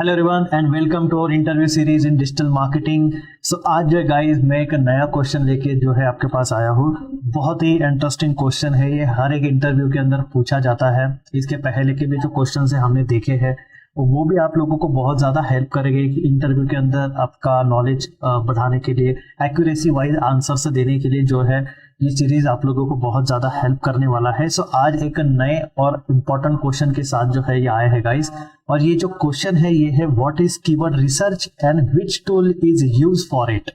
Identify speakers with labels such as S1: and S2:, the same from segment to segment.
S1: Hello everyone and welcome to our interview series in digital marketing. So आज जो है guys मैं एक नया क्वेश्चन लेके जो है आपके पास आया हूँ। बहुत ही इंटरेस्टिंग क्वेश्चन है ये, हर एक इंटरव्यू के अंदर पूछा जाता है। इसके पहले के भी जो क्वेश्चन है हमने देखे हैं वो भी आप लोगों को बहुत ज़्यादा हेल्प करेंगे कि इंटरव्यू के अंदर आपका नॉलेज बढ़ाने के लिए, एक्यूरेसी वाइज आंसर्स देने के लिए जो है ये सीरीज आप लोगों को बहुत ज़्यादा हेल्प करने वाला है। सो आज एक नए और इम्पोर्टेंट क्वेश्चन के साथ जो है ये आए हैं गाइस। और ये जो क्वेश्चन है ये है what is keyword research and which tool is use for it.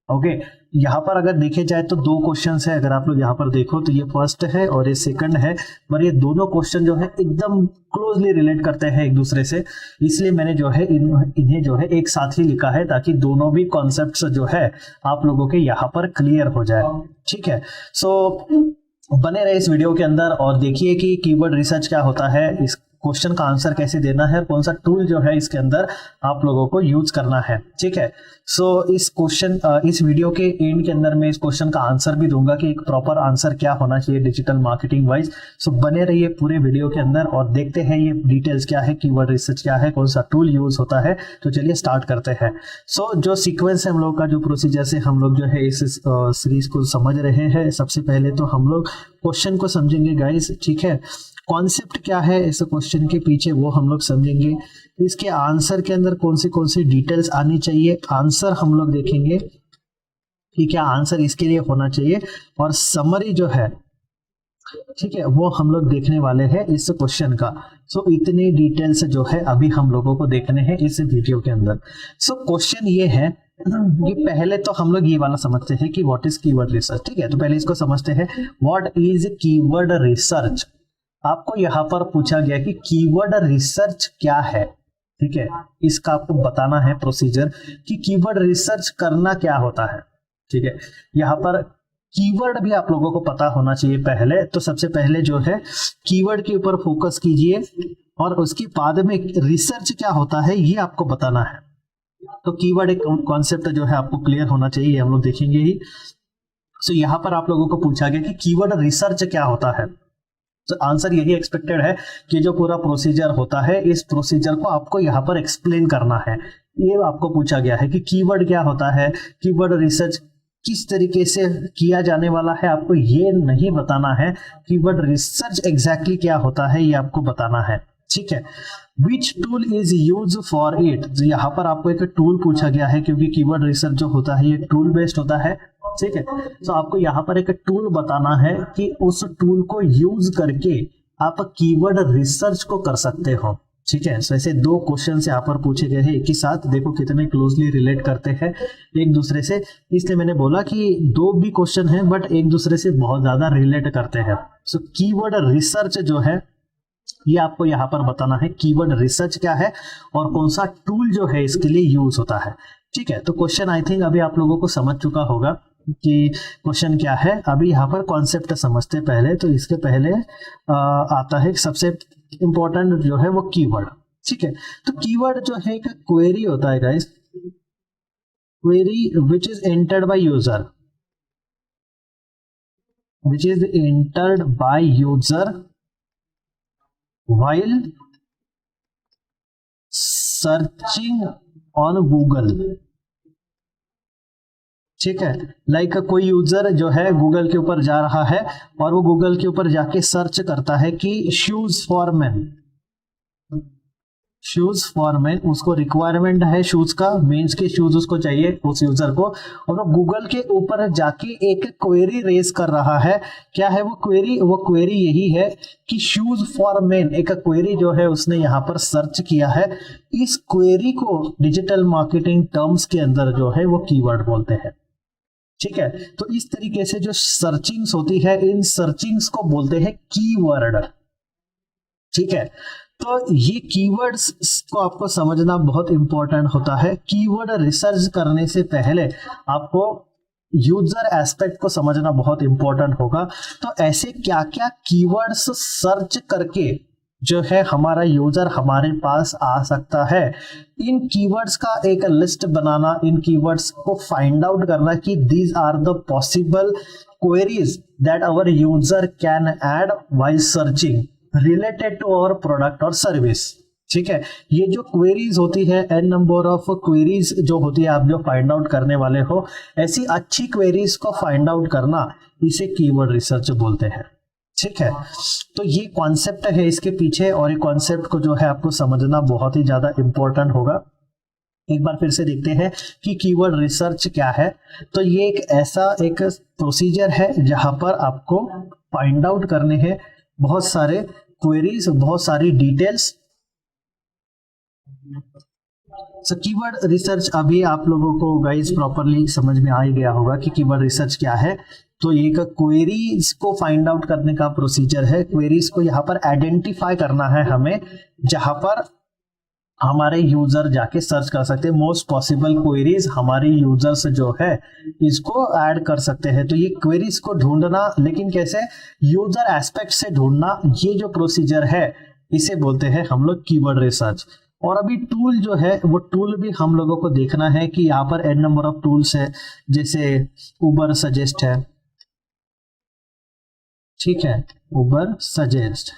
S1: Okay, यहाँ पर अगर देखे जाए तो दो क्वेश्चंस है। अगर आप लोग यहाँ पर देखो तो ये फर्स्ट है और ये सेकंड है, पर ये दोनों क्वेश्चन जो है एकदम क्लोजली रिलेट करते हैं एक दूसरे से। इसलिए मैंने जो है इन्हें जो है एक साथ ही लिखा है ताकि दोनों भी कॉन्सेप्ट्स जो है आप लोगों के यहाँ पर क्लियर हो जाए। ठीक है, सो बने रहे इस वीडियो के अंदर और देखिए कि कीवर्ड रिसर्च क्या होता है, इस क्वेश्चन का आंसर कैसे देना है, कौन सा टूल जो है इसके अंदर आप लोगों को यूज करना है। ठीक है, सो इस वीडियो के एंड के अंदर मैं इस क्वेश्चन का आंसर भी दूंगा कि एक प्रॉपर आंसर क्या होना चाहिए डिजिटल मार्केटिंग वाइज। सो बने रहिए पूरे वीडियो के अंदर और देखते हैं ये डिटेल्स क्या है, कीवर्ड रिसर्च क्या है, कौन सा टूल यूज होता है। तो चलिए स्टार्ट करते हैं। सो जो सीक्वेंस है हम लोग का, जो प्रोसीजर से हम लोग जो है इस सीरीज को समझ रहे हैं, सबसे पहले तो हम लोग क्वेश्चन को समझेंगे गाइस। ठीक है, कॉन्सेप्ट क्या है इस क्वेश्चन के पीछे वो हम लोग समझेंगे। इसके आंसर के अंदर कौन सी डिटेल्स आनी चाहिए, आंसर हम लोग देखेंगे कि क्या आंसर इसके लिए होना चाहिए, और समरी जो है, ठीक है, वो हम लोग देखने वाले हैं इस क्वेश्चन का। सो इतनी डिटेल्स जो है अभी हम लोगों को देखने हैं इस वीडियो के अंदर। सो क्वेश्चन ये है कि पहले तो हम लोग ये वाला समझते हैं कि व्हाट इज कीवर्ड रिसर्च। ठीक है, तो पहले इसको समझते हैं, व्हाट इज कीवर्ड रिसर्च। आपको यहाँ पर पूछा गया कि कीवर्ड रिसर्च क्या है। ठीक है, इसका आपको बताना है प्रोसीजर कि कीवर्ड रिसर्च करना क्या होता है। ठीक है, यहाँ पर कीवर्ड भी आप लोगों को पता होना चाहिए पहले। तो सबसे पहले जो है कीवर्ड के ऊपर फोकस कीजिए और उसके बाद में रिसर्च क्या होता है ये आपको बताना है। तो कीवर्ड एक कॉन्सेप्ट जो है आपको क्लियर होना चाहिए, हम लोग देखेंगे ही। सो यहाँ पर आप लोगों को पूछा गया कि कीवर्ड रिसर्च क्या होता है। तो आंसर यही एक्सपेक्टेड है कि जो पूरा प्रोसीजर होता है इस प्रोसीजर को आपको यहाँ पर एक्सप्लेन करना है। ये आपको पूछा गया है कि कीवर्ड क्या होता है, कीवर्ड रिसर्च किस तरीके से किया जाने वाला है, आपको ये नहीं बताना है। कीवर्ड रिसर्च एग्जैक्टली क्या होता है ये आपको बताना है। ठीक है, which tool is use for it. तो यहाँ पर आपको एक टूल पूछा गया है क्योंकि कीवर्ड रिसर्च जो होता है ये टूल बेस्ड होता है। ठीक है, तो आपको यहाँ पर एक टूल बताना है कि उस टूल को यूज करके आप कीवर्ड रिसर्च को कर सकते हो। ठीक है, सो ऐसे दो क्वेश्चन यहाँ पर पूछे गए हैं एक ही साथ, देखो कितने क्लोजली रिलेट करते हैं एक दूसरे से। इसलिए मैंने बोला कि दो भी क्वेश्चन है बट एक दूसरे से बहुत ज्यादा रिलेट करते हैं। सो कीवर्ड रिसर्च जो है ये आपको यहाँ पर बताना है कीवर्ड रिसर्च क्या है और कौन सा टूल जो है इसके लिए यूज होता है। ठीक है, तो क्वेश्चन आई थिंक अभी आप लोगों को समझ चुका होगा कि क्वेश्चन क्या है। अभी यहाँ पर कॉन्सेप्ट समझते पहले, तो इसके पहले आता है सबसे इंपॉर्टेंट जो है वो कीवर्ड। ठीक है, तो कीवर्ड जो है एक क्वेरी होता है guys, query which is entered by user, which is entered by user while searching on Google। ठीक है, लाइक कोई यूजर जो है गूगल के ऊपर जा रहा है और वो गूगल के ऊपर जाके सर्च करता है कि shoes for man, shoes for man, उसको रिक्वायरमेंट है शूज का, मीन्स के शूज उसको चाहिए उस यूजर को, और वो गूगल के ऊपर जाके एक क्वेरी रेज कर रहा है। क्या है वो क्वेरी? वो क्वेरी यही है कि शूज फॉर मैन, एक क्वेरी जो है उसने यहाँ पर सर्च किया है। इस क्वेरी को डिजिटल मार्केटिंग टर्म्स के अंदर जो है वो कीवर्ड बोलते हैं। ठीक है, तो इस तरीके से जो सर्चिंग्स होती है इन सर्चिंग्स को बोलते हैं कीवर्ड। ठीक है, तो ये कीवर्ड्स को आपको समझना बहुत इंपॉर्टेंट होता है। कीवर्ड रिसर्च करने से पहले आपको यूजर एस्पेक्ट को समझना बहुत इंपॉर्टेंट होगा। तो ऐसे क्या क्या कीवर्ड्स सर्च करके जो है हमारा यूजर हमारे पास आ सकता है, इन कीवर्ड्स का एक लिस्ट बनाना, इन कीवर्ड्स को फाइंड आउट करना कि these are the possible queries that our user can add while searching related to our product और सर्विस। ठीक है, ये जो क्वेरीज होती है, एन नंबर ऑफ क्वेरीज जो होती है आप जो फाइंड आउट करने वाले हो, ऐसी अच्छी क्वेरीज को फाइंड आउट करना, इसे कीवर्ड रिसर्च बोलते हैं। ठीक है, तो ये कॉन्सेप्ट है इसके पीछे, और ये कॉन्सेप्ट को जो है आपको समझना बहुत ही ज्यादा इंपॉर्टेंट होगा। एक बार फिर से देखते हैं कि कीवर्ड रिसर्च क्या है। तो ये एक ऐसा एक प्रोसीजर है जहां पर आपको फाइंड आउट करने हैं बहुत सारे क्वेरीज, बहुत सारी डिटेल्स। सो कीवर्ड रिसर्च अभी आप लोगों को गाइस प्रॉपरली समझ में आ ही गया होगा कि कीवर्ड रिसर्च क्या है। तो ये क्वेरीज को फाइंड आउट करने का प्रोसीजर है। क्वेरीज को यहाँ पर आइडेंटिफाई करना है हमें, जहां पर हमारे यूजर जाके सर्च कर सकते हैं। मोस्ट पॉसिबल क्वेरीज हमारे यूजर्स जो है इसको ऐड कर सकते हैं। तो ये क्वेरीज को ढूंढना, लेकिन कैसे, यूजर एस्पेक्ट से ढूंढना, ये जो प्रोसीजर है इसे बोलते हैं हम लोग कीवर्ड रिसर्च। और अभी टूल जो है वो टूल भी हम लोगों को देखना है कि यहाँ पर एन नंबर ऑफ टूल्स है, जैसे उबर सजेस्ट है। ठीक है, उबर सजेस्ट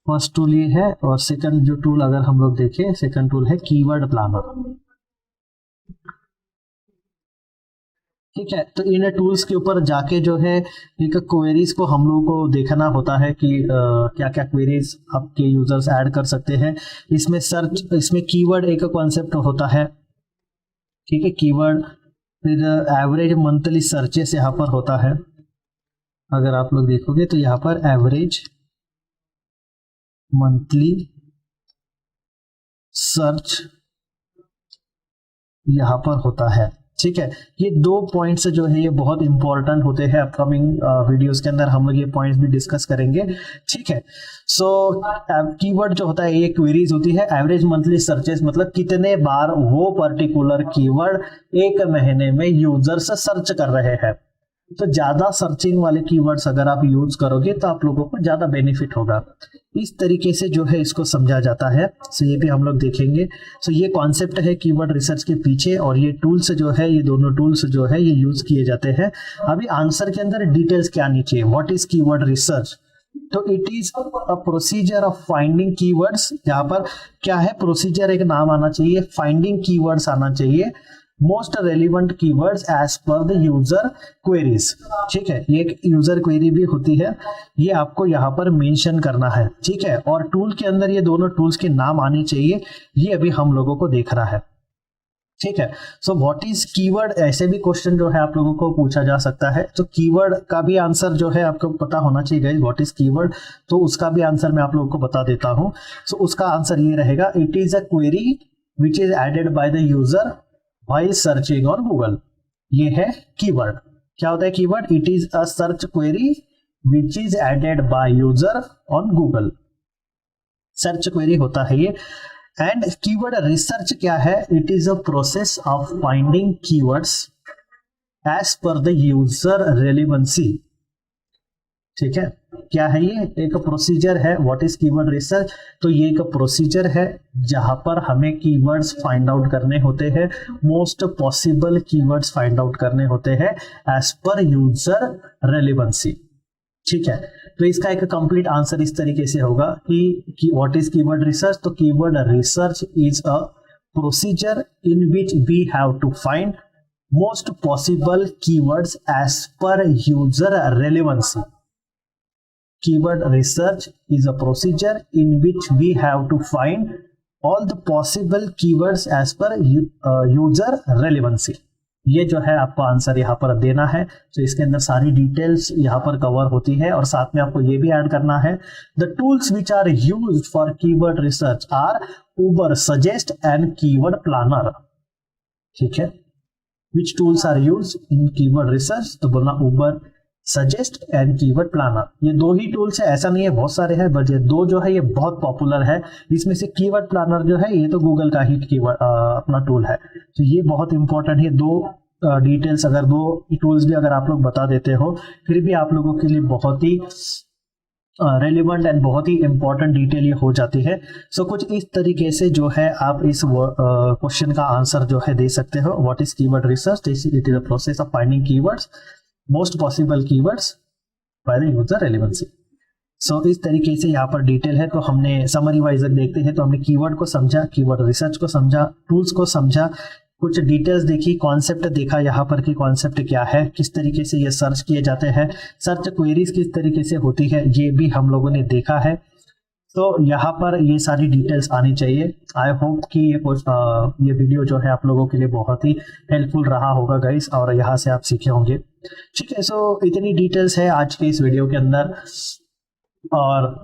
S1: फर्स्ट टूल ये है, और सेकंड जो टूल अगर हम लोग देखें, सेकंड टूल है कीवर्ड प्लानर। ठीक है, तो इन टूल्स के ऊपर जाके जो है एक क्वेरीज को हम लोगों को देखना होता है कि क्या क्या क्वेरीज आपके यूजर्स ऐड कर सकते हैं। इसमें सर्च, इसमें कीवर्ड एक कॉन्सेप्ट होता है। ठीक है, कीवर्ड, फिर एवरेज मंथली सर्चेस यहाँ पर होता है। अगर आप लोग देखोगे तो यहाँ पर एवरेज मंथली सर्च यहाँ पर होता है। ठीक है, ये दो पॉइंट्स जो है ये बहुत इंपॉर्टेंट होते हैं। अपकमिंग वीडियोस के अंदर हम लोग ये पॉइंट्स भी डिस्कस करेंगे। ठीक है, सो कीवर्ड जो होता है ये क्वेरीज होती है। एवरेज मंथली सर्चेस मतलब कितने बार वो पर्टिकुलर कीवर्ड एक महीने में यूजर्स सर्च कर रहे हैं। तो ज्यादा सर्चिंग वाले कीवर्ड्स अगर आप यूज करोगे तो आप लोगों को ज्यादा बेनिफिट होगा। इस तरीके से जो है इसको समझा जाता है। सो ये भी हम लोग देखेंगे। सो ये कॉन्सेप्ट है कीवर्ड रिसर्च के पीछे, और ये टूल्स जो है, ये दोनों टूल्स जो है ये यूज किए जाते हैं। अभी आंसर के अंदर डिटेल्स क्या आनी चाहिए, व्हाट इज कीवर्ड रिसर्च। तो it is a procedure of finding keywords. यहाँ पर क्या है, प्रोसीजर एक नाम आना चाहिए, फाइंडिंग कीवर्ड्स आना चाहिए, most relevant keywords as per the user queries. ठीक है, ये एक यूजर क्वेरी भी होती है, ये आपको यहाँ पर मेंशन करना है। ठीक है, और टूल के अंदर ये दोनों टूल्स के नाम आने चाहिए, ये अभी हम लोगों को देखना है। ठीक है, सो व्हाट इज कीवर्ड, ऐसे भी क्वेश्चन जो है आप लोगों को पूछा जा सकता है। तो कीवर्ड का भी आंसर जो है आपको पता होना चाहिए गाइस, व्हाट इज कीवर्ड। तो उसका भी आंसर मैं आप लोगों को बता देता हूँ। सो उसका आंसर ये रहेगा, it is a query which is added by the user while searching on Google. ये है कीवर्ड। क्या होता है keyword, it is a search query which is added by user on Google. Search query होता है ये। एंड कीवर्ड रिसर्च क्या है, it is a process of finding keywords as per the user relevancy. ठीक है, क्या है ये, एक प्रोसीजर है। व्हाट इज कीवर्ड रिसर्च, तो ये एक प्रोसीजर है जहां पर हमें कीवर्ड्स फाइंड आउट करने होते हैं, most possible keywords find out करने होते हैं एज पर यूजर रेलिवेंसी। ठीक है, तो इसका एक कंप्लीट आंसर इस तरीके से होगा कि व्हाट इज कीवर्ड रिसर्च। तो keyword research is a procedure in which we have to find most possible keywords as per user relevancy. Keyword research is a procedure in which we have to find all the possible keywords as per user relevancy। ये जो है आपको answer यहाँ पर देना है। तो इसके अंदर सारी डिटेल्स यहाँ पर कवर होती है, और साथ में आपको ये भी ऐड करना है, the tools which are used for keyword research are Ubersuggest and keyword planner. ठीक है, which tools are used in keyword research, तो बोलना Ubersuggest and keyword planner. ये दो ही टूल्स है, ऐसा नहीं है बहुत सारे हैं, बट ये दो जो है ये बहुत पॉपुलर है। इसमें से कीवर्ड प्लानर जो है ये तो गूगल का ही कीवर्ड अपना टूल है। तो ये बहुत इंपॉर्टेंट है। दो डिटेल्स, अगर दो टूल्स भी अगर आप लोग बता देते हो, फिर भी आप लोगों के लिए बहुत ही रेलिवेंट एंड बहुत ही इंपॉर्टेंट डिटेल ये हो जाती है। सो कुछ इस तरीके से जो है आप इस क्वेश्चन का आंसर जो है दे सकते हो। What is keyword research, it is a process of finding keywords, most possible keywords by the user relevancy। सो इस तरीके से यहाँ पर डिटेल है। तो हमने समरी वाइज देखते हैं तो हमने कीवर्ड को समझा, कीवर्ड रिसर्च को समझा, टूल्स को समझा, कुछ डिटेल्स देखी, कॉन्सेप्ट देखा यहाँ पर कि कॉन्सेप्ट क्या है, किस तरीके से ये सर्च किए जाते हैं, सर्च क्वेरीज किस तरीके से होती है, ये भी हम लोगों ने देखा है। तो यहाँ पर ये सारी डिटेल्स आनी चाहिए। आई होप कि ये वीडियो जो है आप लोगों के लिए बहुत ही हेल्पफुल रहा होगा गाइस, और यहाँ से आप सीखे होंगे। ठीक है, सो इतनी डिटेल्स है आज के इस वीडियो के अंदर। और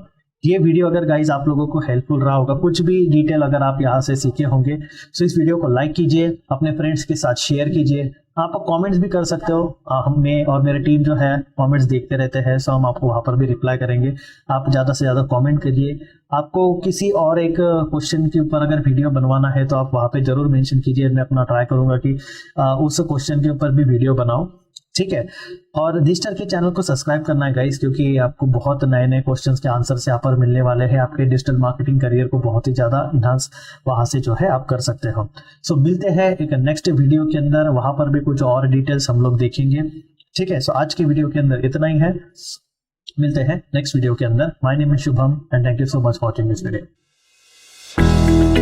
S1: ये वीडियो अगर गाइज आप लोगों को हेल्पफुल रहा होगा, कुछ भी डिटेल अगर आप यहाँ से सीखे होंगे, तो इस वीडियो को लाइक कीजिए, अपने फ्रेंड्स के साथ शेयर कीजिए। आप कमेंट्स भी कर सकते हो, हमें और मेरी टीम जो है कमेंट्स देखते रहते हैं, सो हम आपको वहाँ पर भी रिप्लाई करेंगे। आप ज़्यादा से ज़्यादा कमेंट करिए। आपको किसी और एक क्वेश्चन के ऊपर अगर वीडियो बनवाना है तो आप वहाँ पे जरूर मेंशन कीजिए, मैं अपना ट्राई करूँगा कि उस क्वेश्चन के ऊपर भी वीडियो बनाऊँ। ठीक है, और रजिस्टर के चैनल को सब्सक्राइब करना है गाइस, क्योंकि आपको बहुत नए नए क्वेश्चंस के आंसर यहाँ पर मिलने वाले हैं। आपके डिजिटल मार्केटिंग करियर को बहुत ही ज्यादा इनहांस वहां से जो है आप कर सकते हो। सो मिलते हैं एक नेक्स्ट वीडियो के अंदर, वहां पर भी कुछ और डिटेल्स हम लोग देखेंगे। ठीक है, सो आज के वीडियो के अंदर इतना ही है, मिलते हैं नेक्स्ट वीडियो के अंदर। My name is Shubham and thank you so much for watching this video.